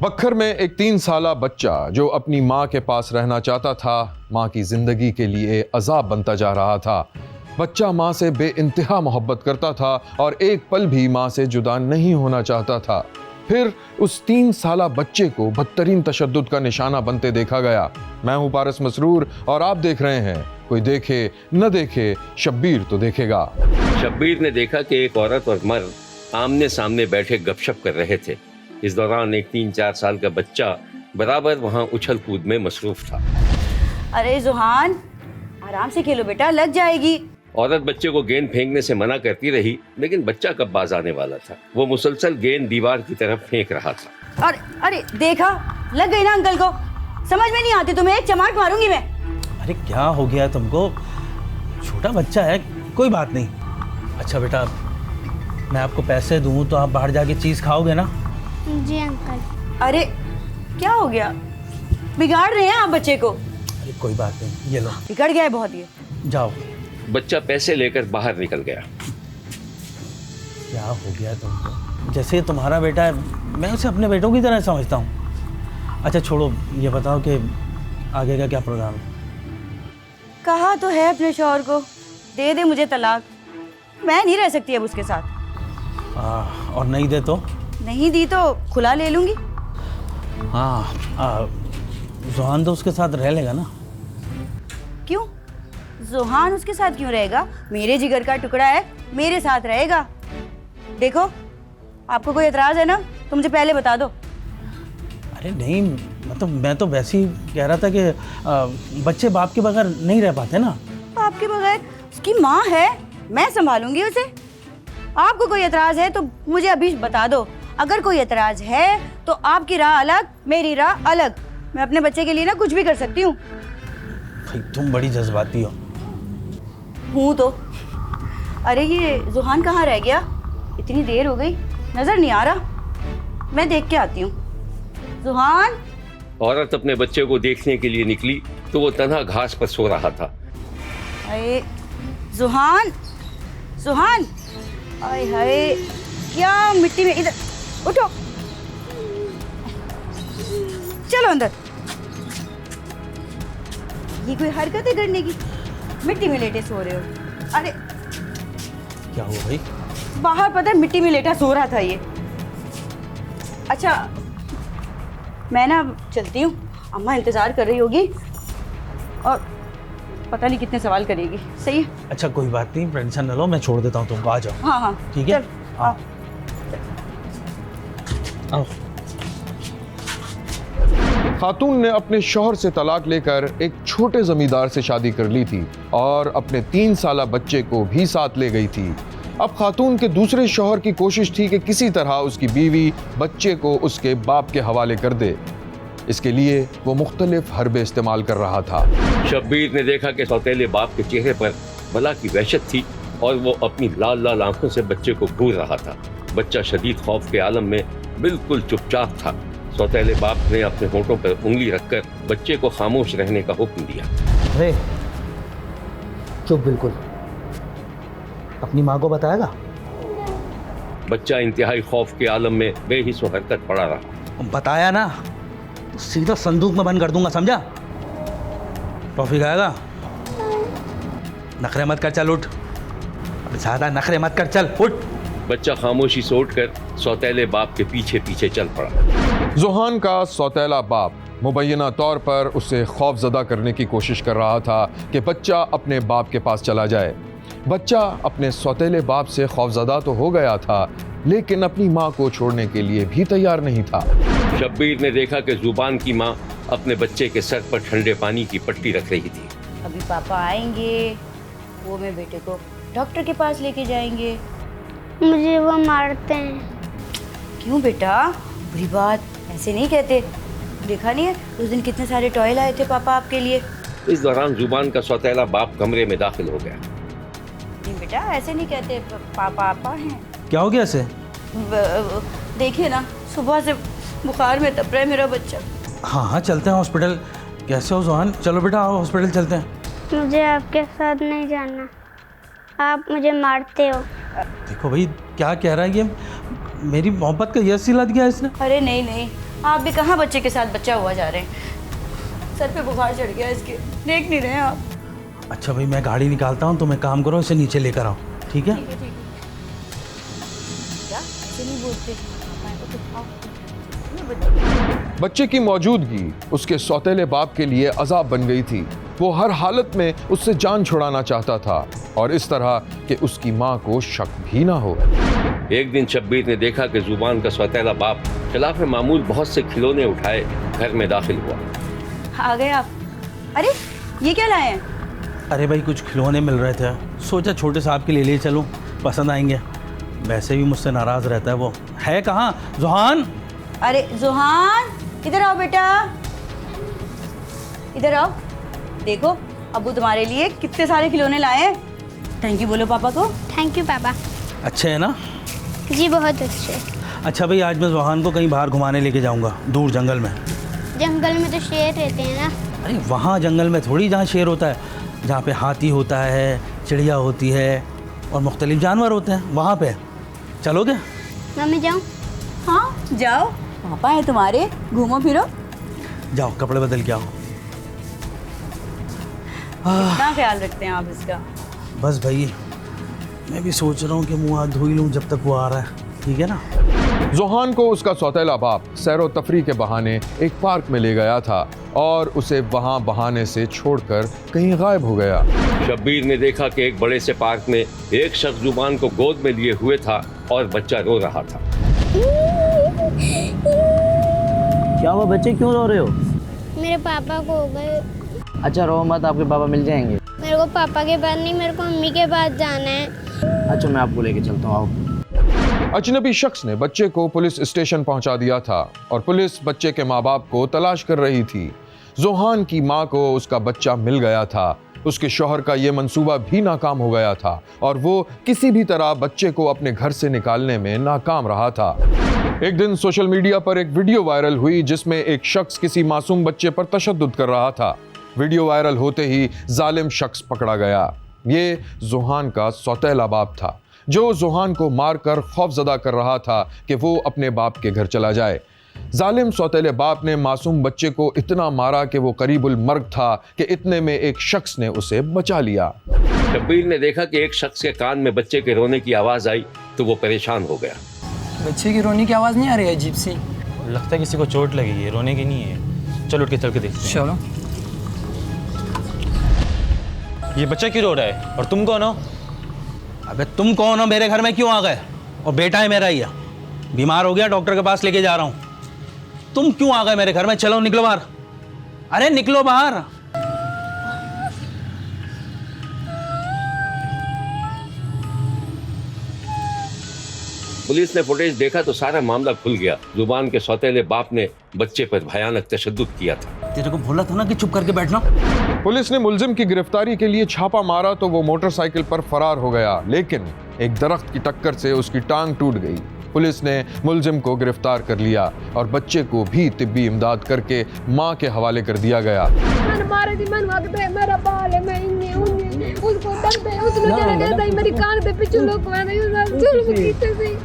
बखर में एक 3 साला बच्चा जो अपनी माँ के पास रहना चाहता था, माँ की जिंदगी के लिए अजाब बनता जा रहा था। बच्चा माँ से बेइंतहा मोहब्बत करता था और एक पल भी माँ से जुदा नहीं होना चाहता था। फिर उस 3 साला बच्चे को बदतरीन तशद्दुद का निशाना बनते देखा गया। मैं हूँ पारस मसरूर और आप देख रहे हैं कोई देखे न देखे, शब्बीर तो देखेगा। शब्बीर ने देखा कि एक औरत और मर्द आमने सामने बैठे गपशप कर रहे थे। इस दौरान एक 3-4 साल का बच्चा बराबर वहां उछल कूद में मसरूफ था। अरे जुहान, आराम से खेलो बेटा, लग जाएगी। औरत बच्चे को गेंद फेंकने से मना करती रही, लेकिन बच्चा कब बाज आने वाला था। वो मुसलसल गेंद दीवार की तरफ फेंक रहा था। अरे देखा, लग गई ना अंकल को। समझ में नहीं आती तुम्हें, एक चमाट मारूंगी मैं। अरे क्या हो गया तुमको? छोटा बच्चा है, कोई बात नहीं। अच्छा बेटा, मैं आपको पैसे दूं तो आप बाहर जाके चीज खाओगे ना? जी अंकल। अरे क्या हो गया, बिगाड़ रहे हैं आप बच्चे को। अरे कोई बात नहीं, ये लो। बिगड़ गया है बहुत ये। जाओ। बच्चा पैसे लेकर बाहर निकल गया। क्या हो गया तुमको? जैसे तुम्हारा बेटा है, मैं उसे अपने बेटों की तरह समझता हूँ। अच्छा छोड़ो, ये बताओ कि आगे का क्या प्रोग्राम है? कहा तो है अपने शौहर को दे दे मुझे तलाक, मैं नहीं रह सकती अब उसके साथ। और नहीं दे तो? नहीं दी तो खुला ले लूंगी। हाँ, जुहान तो उसके साथ रह लेगा ना? क्यों? जुहान उसके साथ क्यों रहेगा? मेरे जिगर का टुकड़ा है, मेरे साथ रहेगा। देखो, आपको कोई एतराज है ना तो मुझे पहले बता दो। अरे नहीं, मतलब मैं तो वैसे ही कह रहा था कि बच्चे बाप के बगैर नहीं रह पाते ना। बाप के बगैर? उसकी माँ है, मैं संभालूंगी उसे। आपको कोई एतराज है तो मुझे अभी बता दो। अगर कोई एतराज है तो आपकी राह अलग, मेरी राह अलग। मैं अपने बच्चे के लिए ना कुछ भी कर सकती हूँ। भाई तुम बड़ी जज्बाती हो। हूँ तो। अरे ये जुहान कहाँ रह गया? इतनी देर हो गई, नजर नहीं आ रहा। मैं देख के आती हूँ। जुहान। औरत अपने बच्चे को देखने के लिए निकली तो वो तन्हा घास पर सो रहा था। अरे जुहान, जुहान, आय हाय, क्या मिट्टी में। इधर उठो, चलो अंदर। ये कोई हरकत है करने की? मिट्टी में लेटे सो रहे हो? अरे क्या हुआ भाई? बाहर पता है मिट्टी में लेटा सो रहा था ये। अच्छा मैं ना चलती हूँ, अम्मा इंतजार कर रही होगी और पता नहीं कितने सवाल करेगी। सही है? अच्छा कोई बात नहीं, टेंशन न लो, मैं छोड़ देता हूँ तुमको। आ जाओ। हाँ हाँ ठीक है, चल, आओ। आओ। खातून ने अपने शौहर से तलाक लेकर एक छोटे जमींदार से शादी कर ली थी और अपने 3 साला बच्चे को भी साथ ले गई थी। अब खातून के दूसरे शौहर की कोशिश थी कि किसी तरह उसकी बीवी बच्चे को उसके बाप के हवाले कर दे। इसके लिए वो मुख्तलिफ हरबे इस्तेमाल कर रहा था। शब्बीर ने देखा कि सौतेले बाप के चेहरे पर बला की वहशत थी और वो अपनी लाल लाल आंखों से बच्चे को घूर रहा था। बच्चा शदीद खौफ के आलम में बिल्कुल चुपचाप था। सौतेले बाप ने अपने होठों पर उंगली रखकर बच्चे को खामोश रहने का हुक्म दिया। अरे चुप बिल्कुल। अपनी माँ को बताएगा? बच्चा इंतहाई खौफ के आलम में बेहिस हरकत पड़ा रहा। बताया ना तो सीधा संदूक में बंद कर दूंगा, समझा? टॉफी खाएगा? नखरे मत कर, चल उठ। ज्यादा नखरे मत कर, चल उठ। बच्चा खामोशी से उठकर सौतेले बाप के पीछे पीछे चल पड़ा। जुहान का सौतेला बाप मुबैना तौर पर उसे खौफजदा करने की कोशिश कर रहा था कि बच्चा अपने बाप के पास चला जाए। बच्चा अपने सौतेले बाप से खौफजदा तो हो गया था, लेकिन अपनी माँ को छोड़ने के लिए भी तैयार नहीं था। शब्बीर ने देखा कि जुबान की माँ अपने बच्चे के सर पर ठंडे पानी की पट्टी रख रही थी। अभी पापा आएंगे, वो मेरे बेटे को डॉक्टर के पास लेके जाएंगे। मुझे वो मारते हैं। क्यों बेटा? बुरी बात ऐसे नहीं कहते। देखा नहीं है उस दिन कितने सारे टॉय लाए थे पापा आपके लिए। इस दौरान जुबान का सौतेला बाप कमरे में दाखिल हो गया। नहीं बेटा, ऐसे नहीं कहते, पापा हैं। क्या हो गया इसे? देखिए ना, सुबह से बुखार में तप रहा है मेरा बच्चा। हाँ हाँ चलते हैं हॉस्पिटल। कैसे हो जुहान? चलो बेटा आओ हॉस्पिटल चलते हैं। मुझे आपके साथ नहीं जाना, आप मुझे मारते हो। देखो भाई क्या कह रहा है ये, मेरी मोहब्बत का यह सिला दिया इसने। अरे नहीं नहीं, आप भी कहाँ बच्चे के साथ बच्चा हुआ जा रहे हैं। सर पे बुखार चढ़ गया इसके, देख नहीं रहे आप। अच्छा भाई, मैं गाड़ी निकालता हूँ, तुम एक काम करो, इसे नीचे लेकर आओ, ठीक है? क्या ऐसे नहीं बोलते, बच्चे की मौजूदगी उसके सौतेले बाप के लिए अजाब बन गई थी। वो हर हालत में उससे जान छुड़ाना चाहता था और इस तरह कि उसकी माँ को शक भी ना हो। एक दिन शब्बीर ने देखा कि जुबान का सौतेला बाप खिलाफ मामूल बहुत से खिलौने उठाए घर में दाखिल हुआ। आ गए आप। अरे ये क्या लाए हैं? अरे भाई, कुछ खिलौने मिल रहे थे, सोचा छोटे साहब के लिए ले चलूं, पसंद आएंगे। वैसे भी मुझसे नाराज़ रहता है वो। है कहाँ जुहान? अरे जुहान, इधर आओ बेटा, इधर आओ। देखो अब्बू तुम्हारे लिए कितने सारे खिलौने लाए हैं। थैंक यू बोलो पापा को। थैंक यू पापा। अच्छे है ना? जी बहुत अच्छे। अच्छा भाई, आज मैं जुहान को कहीं बाहर घुमाने लेके जाऊंगा, दूर जंगल में। जंगल में तो शेर रहते हैं ना। अरे वहाँ जंगल में थोड़ी, जहाँ शेर होता है, जहाँ पे हाथी होता है, चिड़िया होती है और मुख्तलिफ जानवर होते हैं, वहाँ पे चलोगे? मम्मी जाऊँ? हाँ जाओ, पापा है तुम्हारे, घूमो फिरो। जाओ कपड़े बदल के आओ। कितना ख्याल रखते हैं आप इसका। बस भाई, मैं भी सोच रहा हूँ कि मुँह हाथ धो ही लूँ जब तक वो आ रहा है, ठीक है ना? जोहान को उसका सौतेला बाप सैरो तफरी के बहाने एक पार्क में ले गया था और उसे वहां बहाने से छोड़कर कहीं गायब हो गया। शब्बीर ने देखा कि एक बड़े से पार्क में एक शख्स जुबान को गोद में लिए हुए था और बच्चा रो रहा था। क्या हुआ बच्चे, क्यों रो रहे हो? मेरे पापा को हो गए। अच्छा रो मत, आपके पापा मिल जाएंगे। मेरे को पापा के पास नहीं, मेरे को मम्मी के पास जाना है। अच्छा मैं आपको लेके चलता हूँ, आओ। अजनबी शख्स ने बच्चे को पुलिस स्टेशन पहुंचा दिया था और पुलिस बच्चे के माँ बाप को तलाश कर रही थी। जोहान की माँ को उसका बच्चा मिल गया था। उसके शौहर का यह मंसूबा भी नाकाम हो गया था और वो किसी भी तरह बच्चे को अपने घर से निकालने में नाकाम रहा था। एक दिन सोशल मीडिया पर एक वीडियो वायरल हुई जिसमें एक शख्स किसी मासूम बच्चे पर तशद्दुद कर रहा था। वीडियो वायरल होते ही जालिम शख्स पकड़ा गया। ये जोहान का सौतेला बाप था जो जोहान को मारकर खौफजदा कर रहा था कि वो अपने बाप के घर चला जाए। जालिम सौतेले बाप ने मासूम बच्चे को इतना मारा कि वो करीबुल मर्ग था कि इतने में एक शख्स ने उसे बचा लिया। शब्बीर ने देखा कि एक शख्स के कान में बच्चे के रोने की आवाज आई तो वो परेशान हो गया। बच्चे की रोने की आवाज़ नहीं आ रही है, अजीब सी। लगता है किसी को चोट लगी है, रोने की नहीं है। चलो उठ के चल के देखते हैं। चलो। ये बच्चा क्यों रो रहा है और तुम कौन हो? अबे तुम कौन हो, मेरे घर में क्यों आ गए? और बेटा है मेरा, ये बीमार हो गया, डॉक्टर के पास लेके जा रहा हूँ। तुम क्यों आ गए मेरे घर में? चलो निकलो बाहर। अरे निकलो बाहर। पुलिस ने फुटेज देखा तो सारा मामला खुल गया। जुबान के सौतेले बाप ने बच्चे पर भयानक तशद्दुद किया था। तेरे को बोला था ना कि चुप करके बैठना। पुलिस ने मुलजिम की गिरफ्तारी के लिए छापा मारा तो वो मोटरसाइकिल पर फरार हो गया, लेकिन एक दरख्त की टक्कर से उसकी टांग टूट गई। पुलिस ने मुलजिम को गिरफ्तार कर लिया और बच्चे को भी तिब्बी इमदाद करके मां के हवाले कर दिया गया। मेरा बाल है, मैं इन्हें उन्हें उसको दर्द है, उसने जरा कहता है मेरी कान पे पिछू लोग मैं नहीं उस जुल्म कीते सी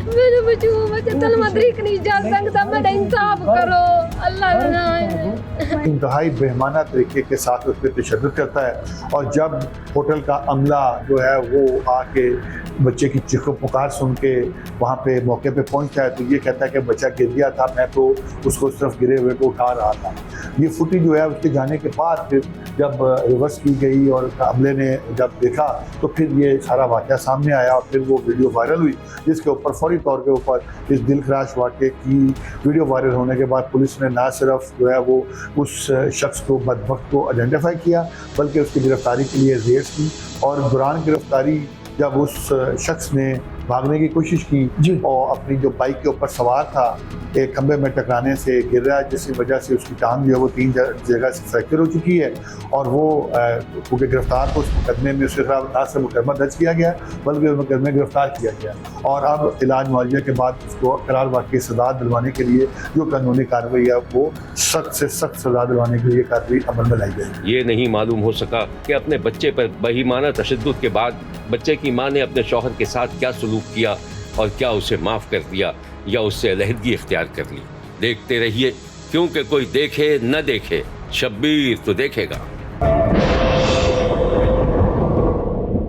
मेरे बच्चों बच्चे तल मदरिक नहीं जा सकता, मेरा इंसाफ करो अल्लाह बनाए। इंतहाई बेहमाना तरीके के साथ उस पर तशद्दुद करता है और जब होटल का अमला जो है वो आके बच्चे की चीखों पुकार सुन के वहाँ पे मौके पे पहुँचता है तो ये कहता है कि बच्चा गिर गया था, मैं तो उसको उस तरफ गिरे हुए को उठा रहा था। ये फुटेज जो है उसके जाने के बाद फिर जब रिवर्स की गई और अमले ने जब देखा तो फिर ये सारा वाक़या सामने आया और फिर वो वीडियो वायरल हुई, जिसके ऊपर फौरी तौर के ऊपर इस दिलखराश वाक़े की वीडियो वायरल होने के बाद पुलिस ने ना सिर्फ जो है वो उस शख्स को बदबख्त को आइडेंटिफाई किया बल्कि उसकी गिरफ्तारी के लिए रेड्स की और दौरान गिरफ्तारी जब उस शख्स ने भागने की कोशिश की और अपनी जो बाइक के ऊपर सवार था एक खंबे में टकराने से गिर रहा है, जिसकी वजह से उसकी टांग जो है वो 3 जगह से फ्रैक्चर हो चुकी है और वो क्योंकि गिरफ्तार को उस मुकदमे में उसके खिलाफ ना सिर्फ मुकदमा दर्ज किया गया बल्कि उस मुकदमे गिरफ्तार किया गया और अब इलाज मुआवजा के बाद उसको करार वाक़ई सजा दिलवाने के लिए जो कानूनी कार्रवाई है वो सख्त से सख्त सजा दिलवाने के लिए कार्रवाई अमल में लाई गई। ये नहीं मालूम हो सका कि अपने बच्चे पर बेईमाना तशद्दुद के बाद बच्चे की मां ने अपने शौहर के साथ क्या सलूक किया और क्या उसे माफ कर दिया। या उससे अलहदगी इख्तियार कर ली। देखते रहिए, क्योंकि कोई देखे न देखे, शब्बीर तो देखेगा।